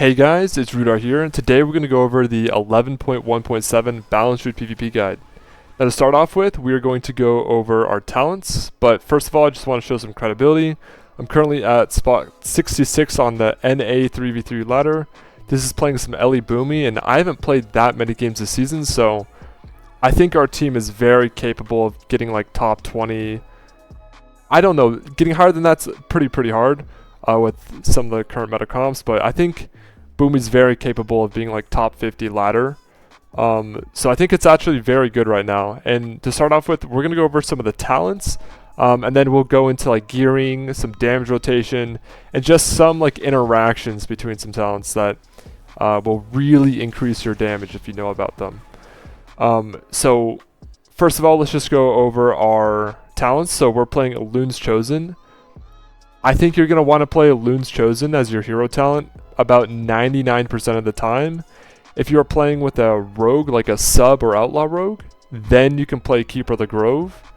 Hey guys, it's Rudar here, and today we're going to go over the 11.1.7 Balanced Druid PvP guide. Now to start off with, we are going to go over our talents, but first of all I just want to show some credibility. I'm currently at spot 66 on the NA 3v3 ladder. This is playing some Ellie Boomy, and I haven't played that many games this season, so I think our team is very capable of getting like top 20. I don't know, getting higher than that's pretty hard with some of the current meta comps, but I think Boomy's very capable of being like top 50 ladder. So I think it's actually very good right now. And to start off with, we're going to go over some of the talents, and then we'll go into like gearing, some damage rotation, and just some like interactions between some talents that will really increase your damage if you know about them. So first of all, let's just go over our talents. So we're playing Loon's Chosen. I think you're going to want to play Loon's Chosen as your hero talent about 99% of the time. If you're playing with a rogue, like a sub or outlaw rogue, then you can play Keeper of the Grove.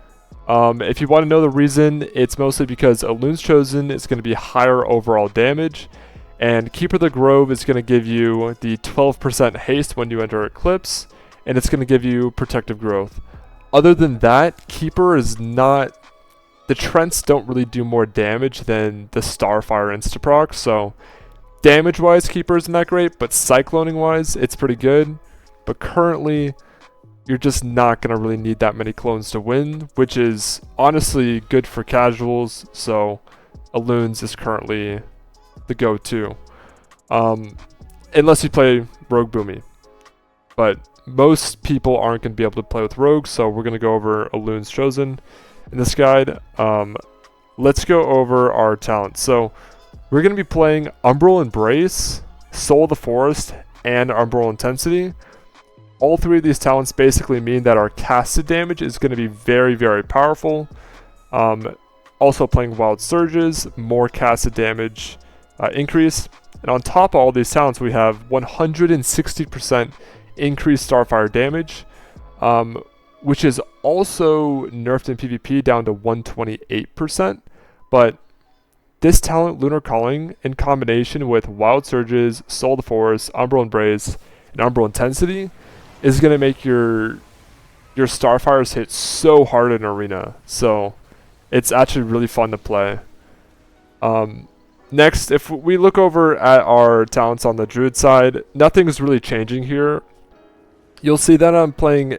If you want to know the reason, it's mostly because a Loon's Chosen is going to be higher overall damage, and Keeper of the Grove is going to give you the 12% haste when you enter Eclipse, and it's going to give you Protective Growth. Other than that, Keeper is not... The Trents don't really do more damage than the Starfire Instaproc, so damage-wise, Keeper isn't that great, but cycloning-wise, it's pretty good. But currently, you're just not going to really need that many clones to win, which is honestly good for casuals, so Loon's is currently the go-to. Unless you play Rogue Boomy. But most people aren't going to be able to play with Rogue, so we're going to go over Loon's Chosen in this guide. Let's go over our talents. So we're going to be playing Umbral Embrace, Soul of the Forest, and Umbral Intensity. All three of these talents basically mean that our casted damage is going to be very powerful. Also playing Wild Surges, more casted damage increase. And on top of all these talents, we have 160% increased Starfire damage, which is also nerfed in PvP down to 128%. But this talent, Lunar Calling, in combination with Wild Surges, Soul of the Forest, Umbral Embrace, and Umbral Intensity, is going to make your Starfires hit so hard in Arena. So it's actually really fun to play. Next, if we look over at our talents on the Druid side, nothing's really changing here. You'll see that I'm playing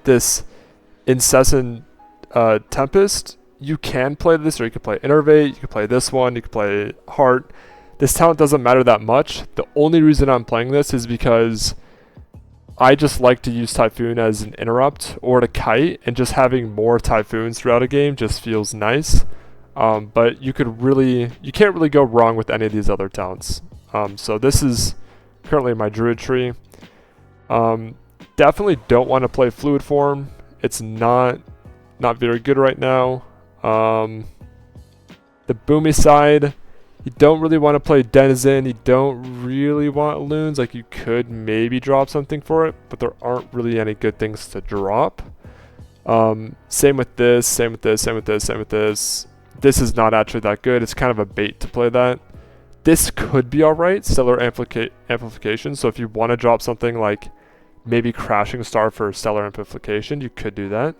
this Incessant Tempest. You can play this, or you can play Innervate, you can play this one, you can play Heart. This talent doesn't matter that much. The only reason I'm playing this is because I just like to use Typhoon as an interrupt or to kite, and just having more Typhoons throughout a game just feels nice. But you can't really go wrong with any of these other talents. So this is currently my Druid tree. Definitely don't want to play Fluid Form. It's not very good right now. The Boomy side, you don't really want to play Denizen. You don't really want Loons. Like, you could maybe drop something for it, but there aren't really any good things to drop. Same with this, same with this, same with this, same with this. This is not actually that good. It's kind of a bait to play that. This could be alright, Stellar Amplification. So if you want to drop something like maybe Crashing Star for Stellar Amplification, you could do that.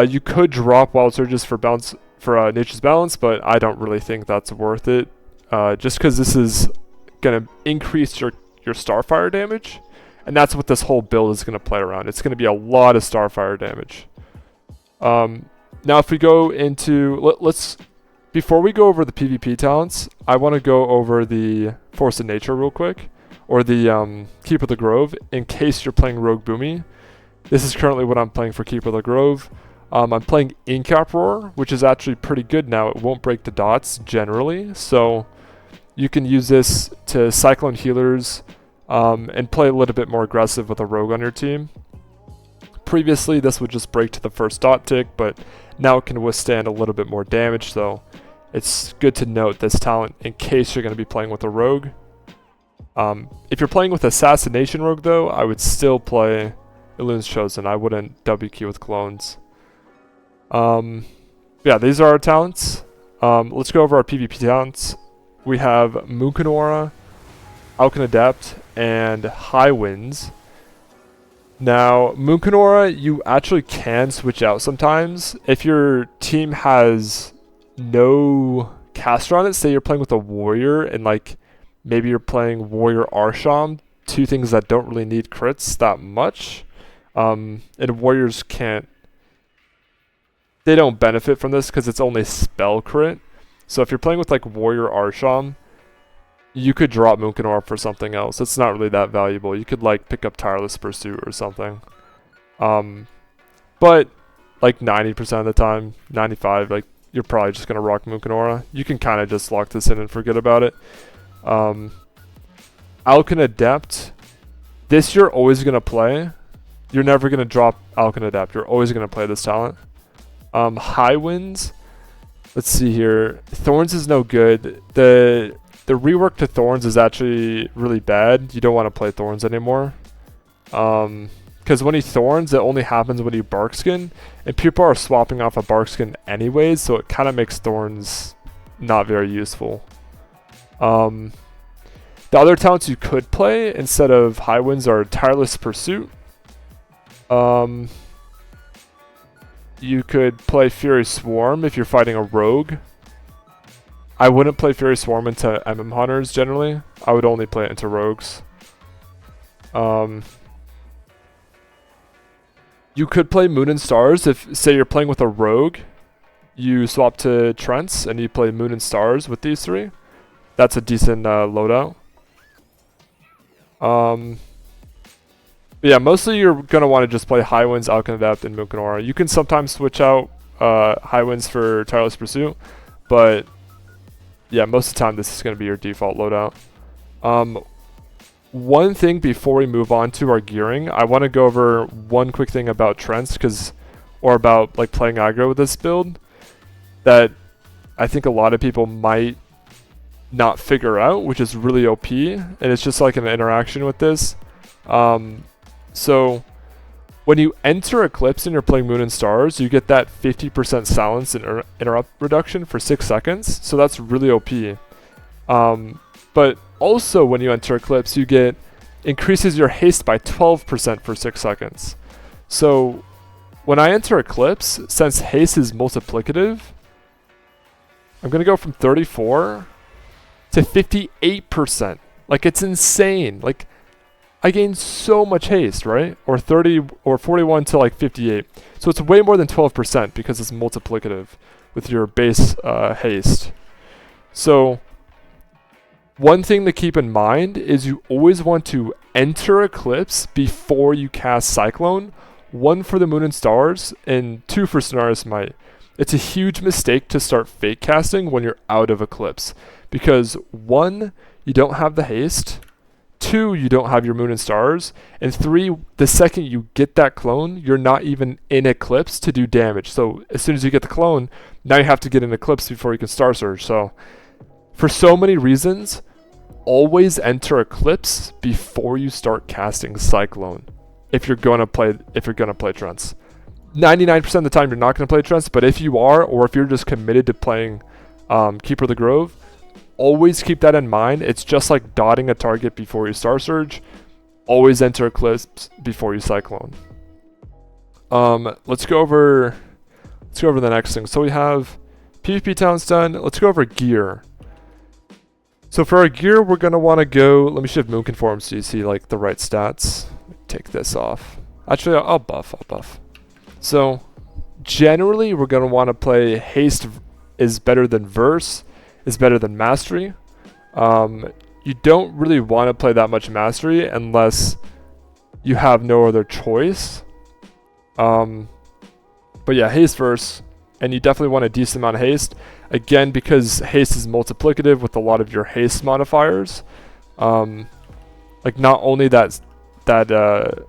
You could drop Wild Surges for Nature's Balance, but I don't really think that's worth it. Just because this is going to increase your Starfire damage, and that's what this whole build is going to play around. It's going to be a lot of Starfire damage. Now if we go into... Before we go over the PvP talents, I want to go over the Force of Nature real quick, or the Keeper of the Grove, in case you're playing Rogue Boomy. This is currently what I'm playing for Keeper of the Grove. I'm playing Incap Roar, which is actually pretty good now. It won't break the dots generally, so you can use this to Cyclone Healers and play a little bit more aggressive with a Rogue on your team. Previously, this would just break to the first dot tick, but now it can withstand a little bit more damage, so it's good to note this talent in case you're going to be playing with a Rogue. If you're playing with Assassination Rogue, though, I would still play Loon's Chosen. I wouldn't WQ with clones. Yeah, these are our talents. Let's go over our PvP talents. we have Mukanora, Alkan Adept, and High Winds. Now, Mukanora, you actually can switch out sometimes. If your team has no caster on it, say you're playing with a warrior and like maybe you're playing warrior Arsham, two things that don't really need crits that much. And warriors they don't benefit from this because it's only spell crit. So if you're playing with like warrior Arsham, you could drop Mukanora for something else. It's not really that valuable. You could like pick up Tireless Pursuit or something. But like 90% of the time, 95, like you're probably just gonna rock Mukanora. You can kind of just lock this in and forget about it. Alkan Adept, this you're always gonna play. You're never gonna drop Alkan Adept. You're always gonna play this talent. High Winds, let's see here. Thorns is no good. The rework to Thorns is actually really bad. You don't want to play Thorns anymore. Because when he Thorns, it only happens when you Bark Skin. And people are swapping off a Bark Skin anyways, so it kind of makes Thorns not very useful. The other talents you could play instead of High Winds are Tireless Pursuit. You could play Fury Swarm if you're fighting a rogue. I wouldn't play Fury Swarm into MM Hunters generally. I would only play it into rogues. You could play Moon and Stars if, say, you're playing with a rogue. You swap to Trents and you play Moon and Stars with these three. That's a decent loadout. Yeah, mostly you're going to want to just play High Winds, Alkan Adept, and Mukanora. You can sometimes switch out High Winds for Tireless Pursuit, but yeah, most of the time this is going to be your default loadout. One thing before we move on to our gearing, I want to go over one quick thing about Trents, or about like playing aggro with this build, that I think a lot of people might not figure out, which is really OP, and it's just like an interaction with this. So when you enter Eclipse and you're playing Moon and Stars, you get that 50% silence and interrupt reduction for 6 seconds. So that's really OP. But also when you enter Eclipse, you get increases your haste by 12% for 6 seconds. So when I enter Eclipse, since haste is multiplicative, I'm going to go from 34 to 58%. Like, it's insane. Like, I gained so much haste, right? Or 30 or 41 to like 58. So it's way more than 12% because it's multiplicative with your base haste. So one thing to keep in mind is you always want to enter Eclipse before you cast Cyclone. 1 for the Moon and Stars and 2 for Sonaris Might. It's a huge mistake to start fake casting when you're out of Eclipse, because 1, you don't have the haste. 2, you don't have your Moon and Stars, and 3, the second you get that clone, you're not even in Eclipse to do damage. So as soon as you get the clone, now you have to get in Eclipse before you can Star Surge. So for so many reasons, always enter Eclipse before you start casting Cyclone. If you're gonna play Trents. 99% of the time you're not gonna play Trents, but if you are, or if you're just committed to playing Keeper of the Grove, always keep that in mind. It's just like dotting a target before you Star Surge. Always enter Eclipse before you Cyclone. Let's go over the next thing. So we have PvP talents done. Let's go over gear. So for our gear, we're gonna want to go. Let me shift Moon Conform so you see like the right stats. Take this off. Actually, I'll buff. So generally, we're gonna want to play Haste is better than Verse, is better than Mastery. You don't really want to play that much Mastery unless you have no other choice. But yeah, Haste Verse, and you definitely want a decent amount of Haste. Again, because Haste is multiplicative with a lot of your Haste modifiers. Like not only not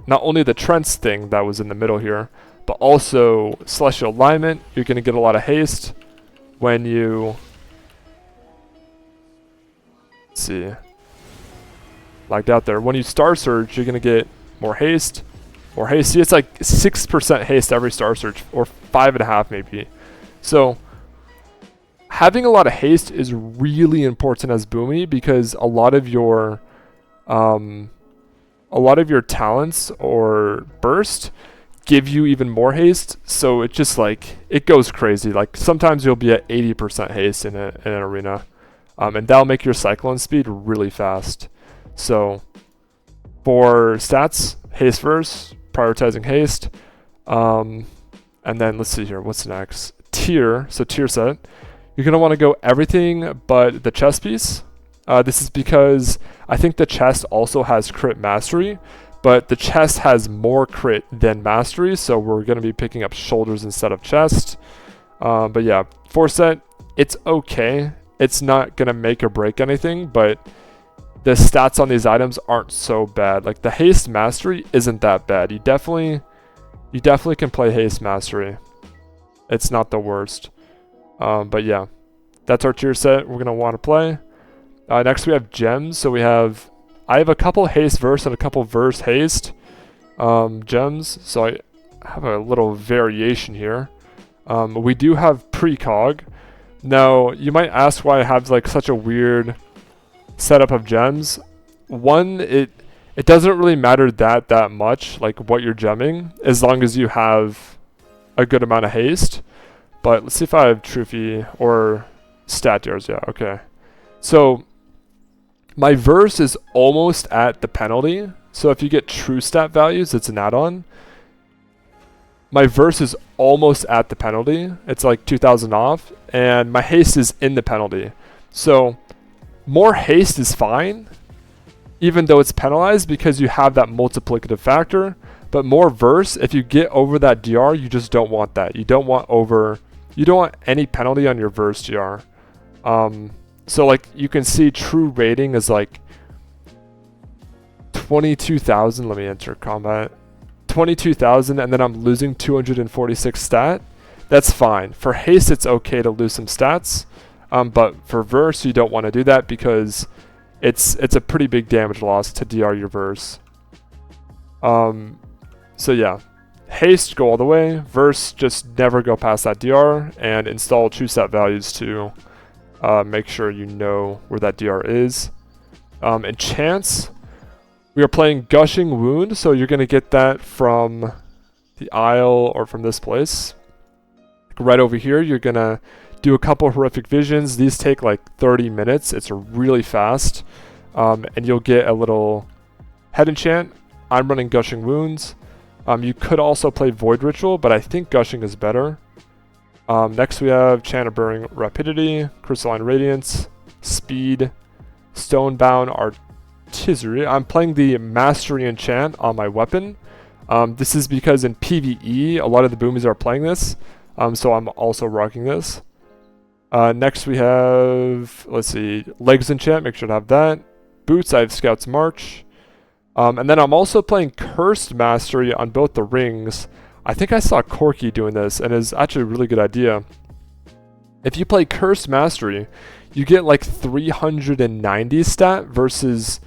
only the Trents thing that was in the middle here, but also Celestial Alignment. You're going to get a lot of haste when you... Let's see. Lagged out there. When you Star Surge, you're going to get more haste. More haste. See, it's like 6% haste every Star Surge, or 5.5 maybe. So, having a lot of haste is really important as Boomy, because a lot of your talents or burst give you even more haste, so it just like it goes crazy. Like sometimes you'll be at 80% haste in an arena, and that'll make your cyclone speed really fast. So for stats, haste verse, prioritizing haste, and then let's see here, what's next? Tier, so tier set. You're going to want to go everything but the chest piece. This is because I think the chest also has crit mastery, but the chest has more crit than mastery, so we're going to be picking up shoulders instead of chest. But yeah, 4 set, it's okay. It's not going to make or break anything, but the stats on these items aren't so bad. Like the haste mastery isn't that bad. You definitely can play haste mastery. It's not the worst. But yeah, that's our tier set we're going to want to play. Next we have gems. So I have a couple haste verse and a couple verse haste gems. So I have a little variation here. We do have precog. Now you might ask why I have like such a weird setup of gems. One, it doesn't really matter that much like what you're gemming, as long as you have a good amount of haste. But let's see if I have trophy or stat tiers. Yeah, okay. So my verse is almost at the penalty. So if you get true stat values, it's an add-on. My verse is almost at the penalty. It's like 2,000 off, and my haste is in the penalty. So more haste is fine, even though it's penalized, because you have that multiplicative factor. But more verse, if you get over that DR, you just don't want that. You don't want any penalty on your verse DR. So like you can see true rating is like 22,000. Let me enter combat. 22,000, and then I'm losing 246 stat. That's fine. For haste, it's okay to lose some stats. But for verse, you don't want to do that, because it's a pretty big damage loss to DR your verse. So yeah, haste, go all the way. Verse, just never go past that DR, and install true stat values to make sure you know where that DR is. Enchants, we are playing Gushing Wound, so you're going to get that from the Isle or from this place. Right over here, you're going to do a couple horrific visions. These take like 30 minutes. It's really fast. And you'll get a little head enchant. I'm running Gushing Wounds. You could also play Void Ritual, but I think Gushing is better. Next we have Chant of Burning Rapidity, Crystalline Radiance, Speed, Stonebound Artillery. I'm playing the Mastery Enchant on my weapon. This is because in PvE, a lot of the boomies are playing this. So I'm also rocking this. Next we have, let's see, Legs Enchant, make sure to have that. Boots, I have Scout's March. And then I'm also playing Cursed Mastery on both the rings. I think I saw Corky doing this, and it's actually a really good idea. If you play Cursed Mastery, you get like 390 stat versus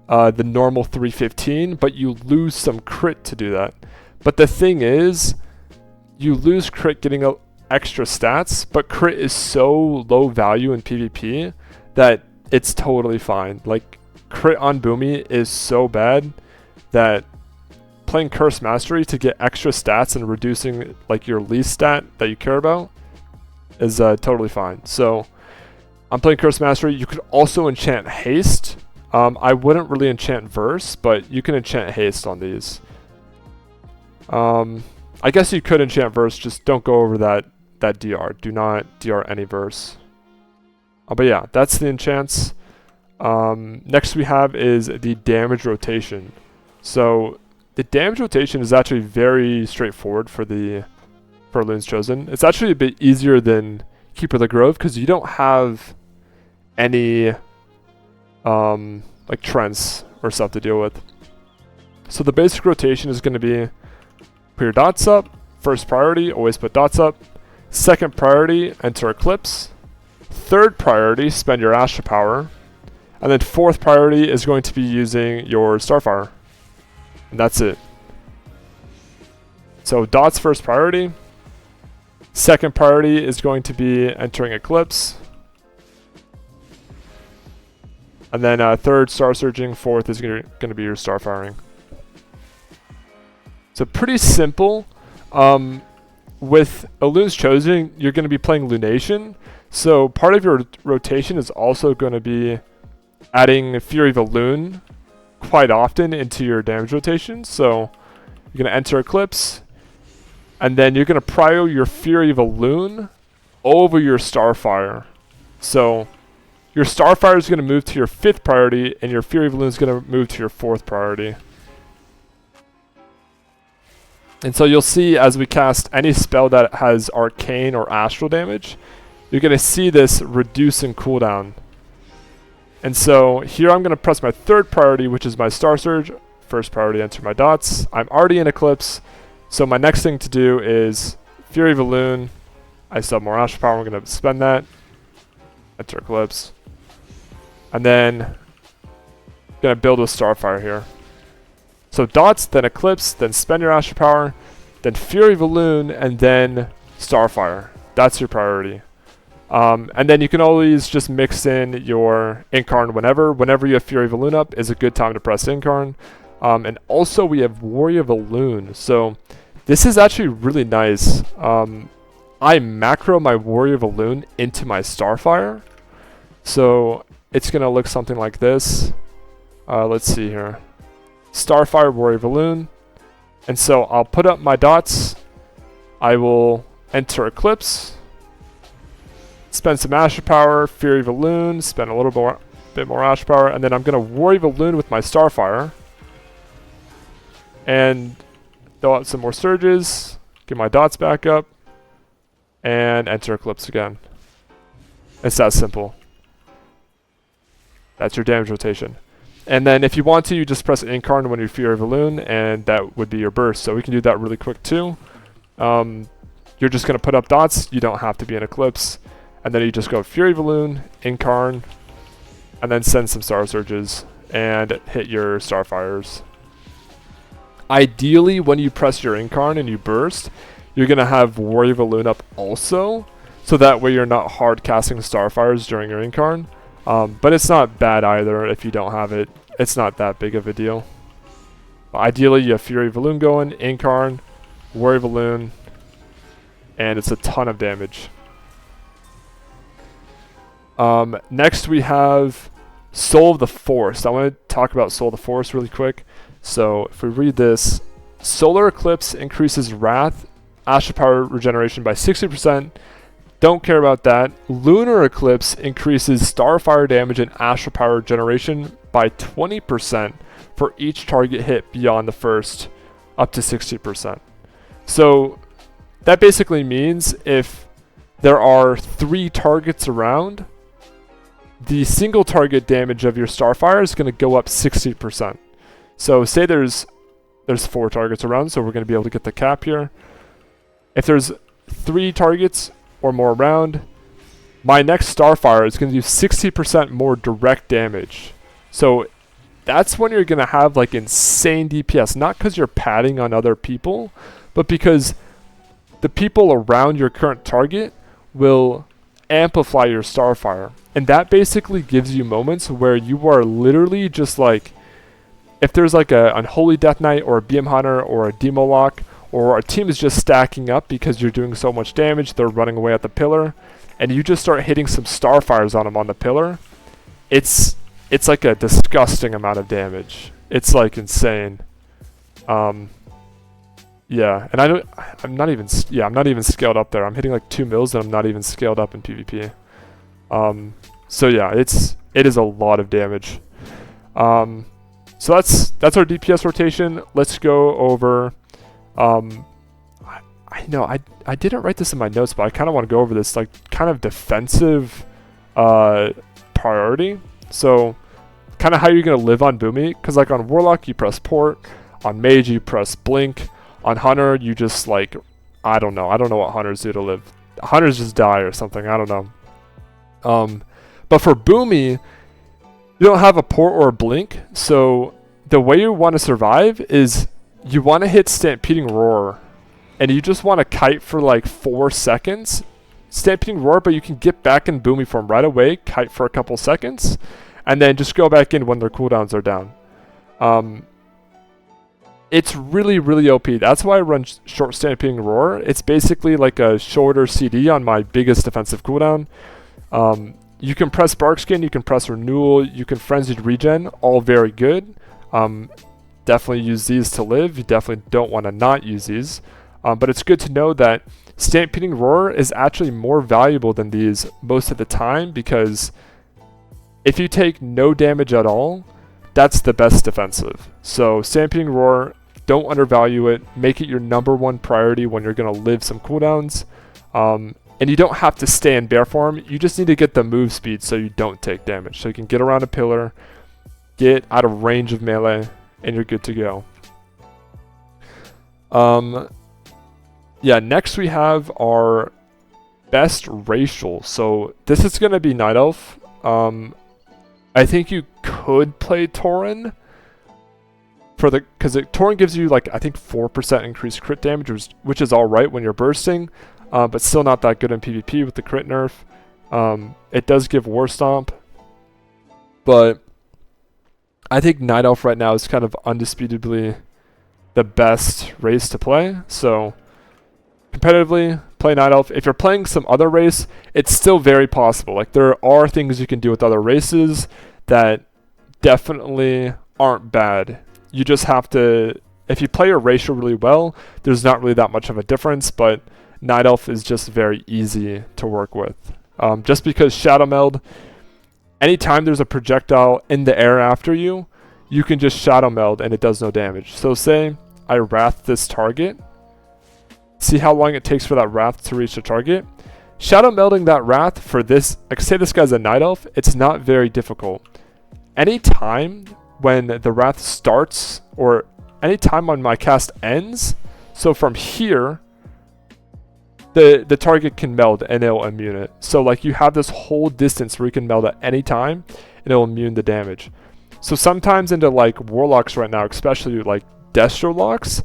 the normal 315, but you lose some crit to do that. But the thing is, you lose crit getting extra stats, but crit is so low value in PvP that it's totally fine. Like, crit on Boomy is so bad that playing Curse Mastery to get extra stats and reducing like your least stat that you care about is totally fine. So I'm playing Curse Mastery. You could also enchant Haste. I wouldn't really enchant Verse, but you can enchant Haste on these. I guess you could enchant Verse, just don't go over that DR. Do not DR any Verse. But yeah, that's the enchants. Next we have is the damage rotation. So the damage rotation is actually very straightforward for Loons Chosen. It's actually a bit easier than Keeper of the Grove because you don't have any like trends or stuff to deal with. So the basic rotation is going to be put your dots up. First priority, always put dots up. Second priority, enter Eclipse. Third priority, spend your Astra Power. And then fourth priority is going to be using your Starfire. And that's it. So dots first priority. Second priority is going to be entering Eclipse. And then third, Star Surging. Fourth is going to be your Star Firing. So pretty simple. With Ellune's Chosen, you're going to be playing Lunation. So part of your rotation is also going to be adding Fury of Elune quite often into your damage rotation. So you're going to enter Eclipse, and then you're going to prio your Fury of Elune over your Starfire. So your Starfire is going to move to your 5th priority, and your Fury of Elune is going to move to your 4th priority. And so you'll see as we cast any spell that has Arcane or Astral damage, you're going to see this reduce in cooldown. And so here I'm going to press my 3rd priority, which is my Star Surge. First priority, enter my dots. I'm already in Eclipse, so my next thing to do is Fury of Elune. I still have more Astral Power, I'm going to spend that. Enter Eclipse. And then I'm going to build with Starfire here. So dots, then Eclipse, then spend your Astral Power, then Fury of Elune, and then Starfire. That's your priority. And then you can always just mix in your Incarn whenever. Whenever you have Fury of Elune up is a good time to press Incarn. And also we have Warrior of Elune. So this is actually really nice. I macro my Warrior of Elune into my Starfire. So it's going to look something like this. Let's see here. Starfire, Warrior of Elune. And so I'll put up my dots. I will enter Eclipse. Spend some Astral Power, Fury of Elune, spend a little bit more Astral Power, and then I'm going to Warrior of Elune with my Starfire. And throw out some more Surges, get my dots back up, and enter Eclipse again. It's that simple. That's your damage rotation. And then if you want to, you just press Incarn when you Fury of Elune, and that would be your burst. So we can do that really quick too. You're just going to put up dots. You don't have to be in Eclipse. And then you just go Fury of Elune, Incarn, and then send some Star Surges and hit your Starfires. Ideally, when you press your Incarn and you burst, you're going to have Warrior of Elune up also. So that way you're not hard casting Starfires during your Incarn. But it's not bad either if you don't have it. It's not that big of a deal. Ideally, you have Fury of Elune going, Incarn, Warrior of Elune, and it's a ton of damage. Next we have Soul of the Forest. I want to talk about Soul of the Forest really quick. So if we read this, Solar Eclipse increases Wrath, Astral Power regeneration by 60%. Don't care about that. Lunar Eclipse increases Starfire damage and Astral Power generation by 20% for each target hit beyond the first, up to 60%. So that basically means if there are 3 targets around, the single target damage of your Starfire is going to go up 60%. So say there's 4 targets around, so we're going to be able to get the cap here. If there's 3 targets or more around, my next Starfire is going to do 60% more direct damage. So that's when you're going to have like insane DPS, not because you're padding on other people, but because the people around your current target will amplify your Starfire. And that basically gives you moments where you are literally just like, if there's like a Unholy Death Knight or a Beam Hunter or a Demo Lock, or a team is just stacking up because you're doing so much damage, they're running away at the pillar, and you just start hitting some Starfires on them on the pillar, it's like a disgusting amount of damage. It's like insane. Yeah, and I'm not even scaled up there. I'm hitting like 2 mils and I'm not even scaled up in PvP. So yeah, it is a lot of damage. So that's our DPS rotation. Let's go over. I know I didn't write this in my notes, but I kind of want to go over this like kind of defensive priority. So kind of how you're gonna live on Boomy, because like on Warlock you press Port, on Mage you press Blink, on Hunter you just like I don't know what Hunters do to live. Hunters just die or something. I don't know. But for Boomy, you don't have a Port or a Blink, so the way you want to survive is you want to hit Stampeding Roar and you just want to kite for like 4 seconds, Stampeding Roar, but you can get back in Boomy form right away, kite for a couple seconds, and then just go back in when their cooldowns are down. It's really, really OP. That's why I run short Stampeding Roar. It's basically like a shorter CD on my biggest defensive cooldown. You can press Barkskin, you can press Renewal, you can Frenzied Regen, all very good. Definitely use these to live. You definitely don't want to not use these. But it's good to know that Stampeding Roar is actually more valuable than these most of the time, because if you take no damage at all, that's the best defensive. So Stampeding Roar, don't undervalue it. Make it your #1 priority when you're going to live some cooldowns. And you don't have to stay in bear form. You just need to get the move speed so you don't take damage. So you can get around a pillar, get out of range of melee, and you're good to go. Yeah, next we have our best racial. So this is going to be Night Elf. I think you could play Tauren because Tauren gives you like I think 4% increased crit damage, which is all right when you're bursting, but still not that good in PvP with the crit nerf. It does give War Stomp, but I think Night Elf right now is kind of undisputably the best race to play. So competitively, play Night Elf. If you're playing some other race, it's still very possible. Like, there are things you can do with other races that definitely aren't bad. You just have to, if you play your racial really well, there's not really that much of a difference, but Night Elf is just very easy to work with. Just because Shadow Meld, anytime there's a projectile in the air after you, you can just Shadow Meld and it does no damage. So say I Wrath this target, see how long it takes for that Wrath to reach the target. Shadow Melding that Wrath for this, like say this guy's a Night Elf, it's not very difficult. Anytime when the Wrath starts, or anytime when my cast ends, so from here, the target can meld and it'll immune it. So like you have this whole distance where you can meld at any time and it'll immune the damage. So sometimes into like Warlocks right now, especially like Destro Locks,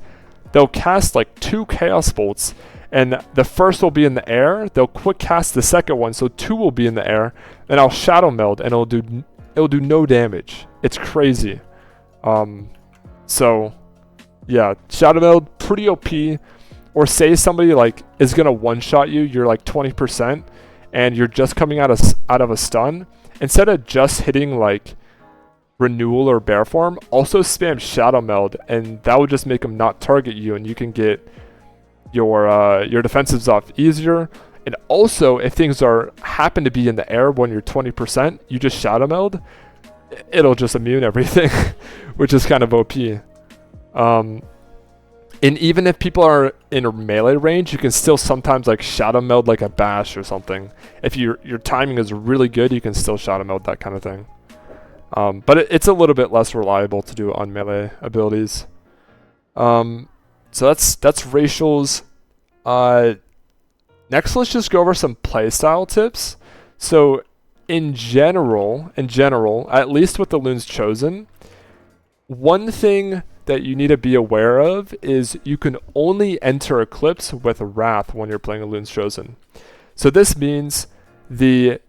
they'll cast like 2 Chaos Bolts, and the first will be in the air. They'll quick cast the second one, so 2 will be in the air, and I'll Shadow Meld, and it'll do no damage. It's crazy. So yeah, Shadow Meld, pretty OP. Or say somebody like is gonna one-shot you, you're like 20%, and you're just coming out of a stun. Instead of just hitting like Renewal or Bear Form, also spam Shadow Meld, and that will just make them not target you, and you can get your defensives off easier. And also, if things happen to be in the air when you're 20%, you just Shadow Meld, it'll just immune everything, which is kind of OP. And even if people are in a melee range, you can still sometimes like Shadow Meld like a Bash or something. If your timing is really good, you can still Shadow Meld that kind of thing. But it's a little bit less reliable to do on melee abilities. So that's racials. Next, let's just go over some playstyle tips. So in general, at least with the Loons Chosen, one thing that you need to be aware of is you can only enter Eclipse with Wrath when you're playing a Loons Chosen. So this means the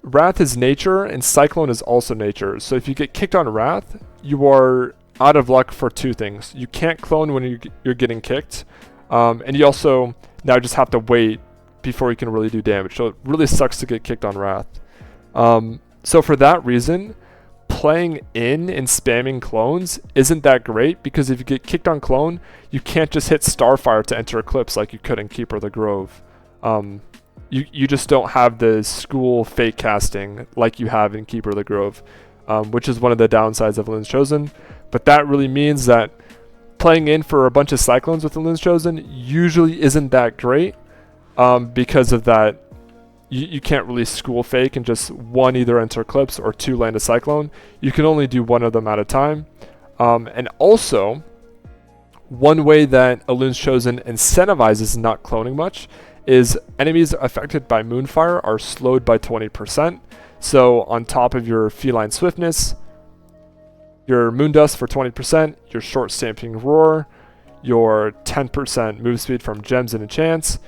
Wrath is nature and Cyclone is also nature. So if you get kicked on Wrath, you are out of luck for 2 things. You can't clone when you're getting kicked, and you also now just have to wait before you can really do damage. So it really sucks to get kicked on Wrath. So for that reason, playing in and spamming clones isn't that great, because if you get kicked on clone, you can't just hit Starfire to enter Eclipse like you could in Keeper of the Grove. You just don't have the school fake casting like you have in Keeper of the Grove, which is one of the downsides of Loons Chosen. But that really means that playing in for a bunch of Cyclones with the Loons Chosen usually isn't that great, because of that. You can't really school fake and just 1 either enter Eclipse or 2 land a Cyclone. You can only do 1 of them at a time. And also, one way that a Loons Chosen incentivizes not cloning much is enemies affected by Moonfire are slowed by 20%. So on top of your Feline Swiftness, your Moondust for 20%, your Short Stamping Roar, your 10% move speed from gems and enchants.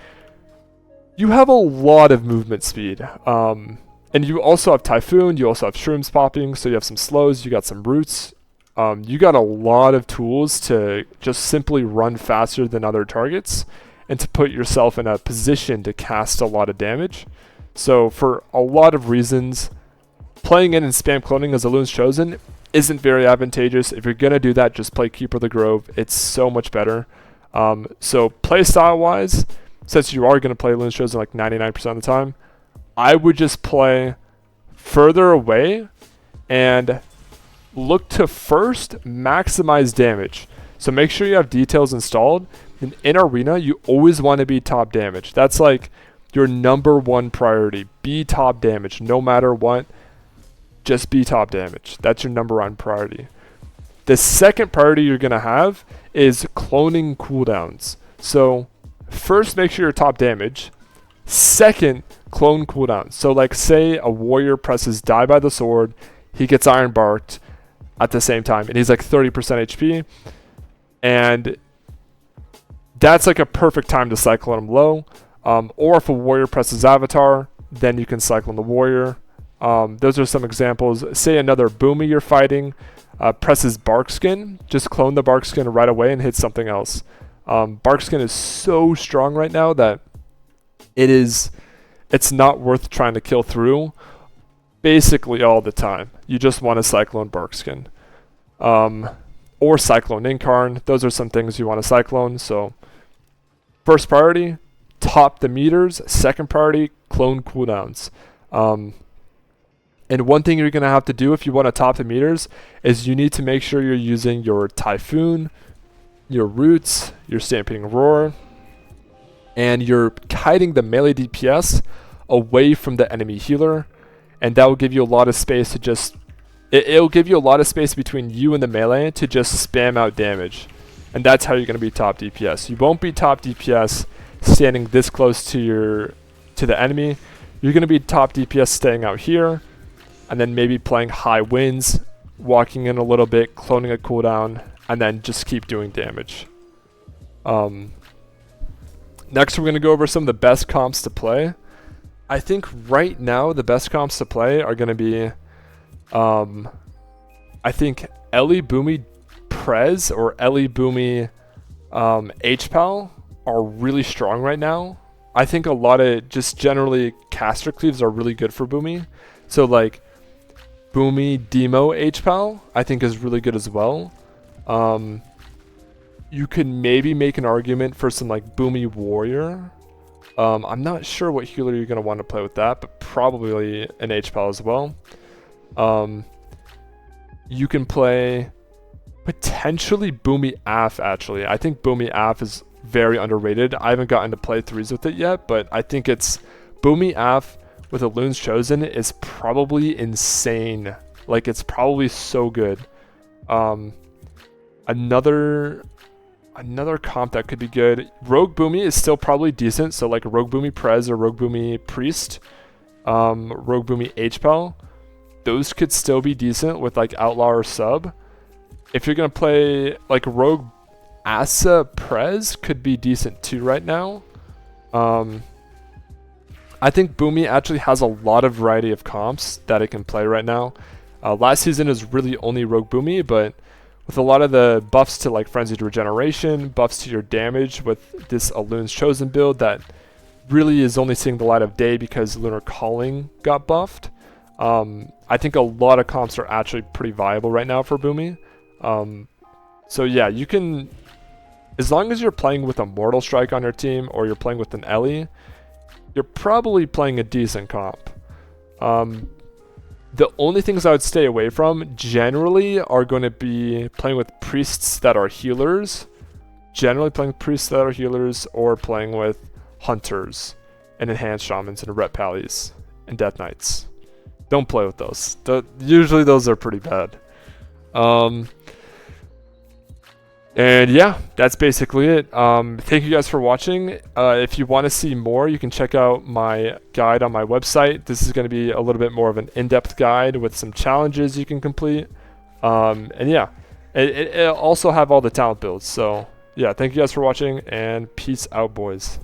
You have a lot of movement speed. And you also have Typhoon, you also have Shrooms popping, so you have some slows, you got some roots. You got a lot of tools to just simply run faster than other targets and to put yourself in a position to cast a lot of damage. So for a lot of reasons, playing in and spam cloning as a Loon's Chosen isn't very advantageous. If you're going to do that, just play Keeper of the Grove. It's so much better. So playstyle wise, since you are going to play Loon's Chosen like 99% of the time, I would just play further away and look to first maximize damage. So make sure you have details installed. And in Arena, you always want to be top damage. That's like your #1 priority. Be top damage no matter what. Just be top damage. That's your #1 priority. The second priority you're going to have is cloning cooldowns. So first, make sure you're top damage. Second, clone cooldown. So like say a warrior presses die by the sword, he gets iron barked at the same time, and he's like 30% HP, and that's like a perfect time to cyclone him low. Or if a warrior presses avatar, then you can cyclone the warrior. Those are some examples. Say another boomy you're fighting presses barkskin, just clone the barkskin right away and hit something else. Barkskin is so strong right now that it's not worth trying to kill through basically all the time. You just want to cyclone barkskin. Or cyclone incarn. Those are some things you want to cyclone. So first priority, top the meters. Second priority, clone cooldowns. And one thing you're going to have to do if you want to top the meters is you need to make sure you're using your Typhoon, your Roots, your Stampeding Roar, and you're kiting the melee DPS away from the enemy healer, and that will give you a lot of space to just it'll give you a lot of space between you and the melee to just spam out damage, and that's how you're going to be top DPS. You won't be top DPS standing this close to the enemy. You're going to be top DPS staying out here, and then maybe playing high winds, walking in a little bit, cloning a cooldown, and then just keep doing damage. Next, we're going to go over some of the best comps to play. I think right now the best comps to play are going to be, I think Ellie Boomy Prez or Ellie Boomy HPAL are really strong right now. I think a lot of just generally caster cleaves are really good for Boomy. So like Boomy Demo HPAL I think is really good as well. You could maybe make an argument for some like Boomy Warrior. I'm not sure what healer you're going to want to play with that, but probably an HPAL as well. You can play potentially Boomy Af actually. I think Boomy Af is very underrated. I haven't gotten to play 3s with it yet, but I think it's Boomy Af with a Loon's Chosen is probably insane. Like it's probably so good. Another comp that could be good. Rogue Boomy is still probably decent. So like Rogue Boomy Prez or Rogue Boomy Priest, Rogue Boomy HPAL, those could still be decent with like Outlaw or Sub. If you're gonna play like Rogue Asa Prez could be decent too right now. I think Boomy actually has a lot of variety of comps that it can play right now. Last season is really only Rogue Boomy, but with a lot of the buffs to like Frenzied Regeneration, buffs to your damage with this Loon's Chosen build that really is only seeing the light of day because Lunar Calling got buffed. I think a lot of comps are actually pretty viable right now for Boomy. So yeah, you can, as long as you're playing with a Mortal Strike on your team or you're playing with an Ellie, you're probably playing a decent comp. The only things I would stay away from generally are going to be playing with priests that are healers. Generally playing with priests that are healers or playing with hunters and enhanced shamans and ret pallies and death knights. Don't play with those. Usually those are pretty bad. And yeah, that's basically it. Thank you guys for watching. If you want to see more, you can check out my guide on my website. This is going to be a little bit more of an in-depth guide with some challenges you can complete. And yeah, it'll also have all the talent builds. So yeah, thank you guys for watching, and peace out, boys.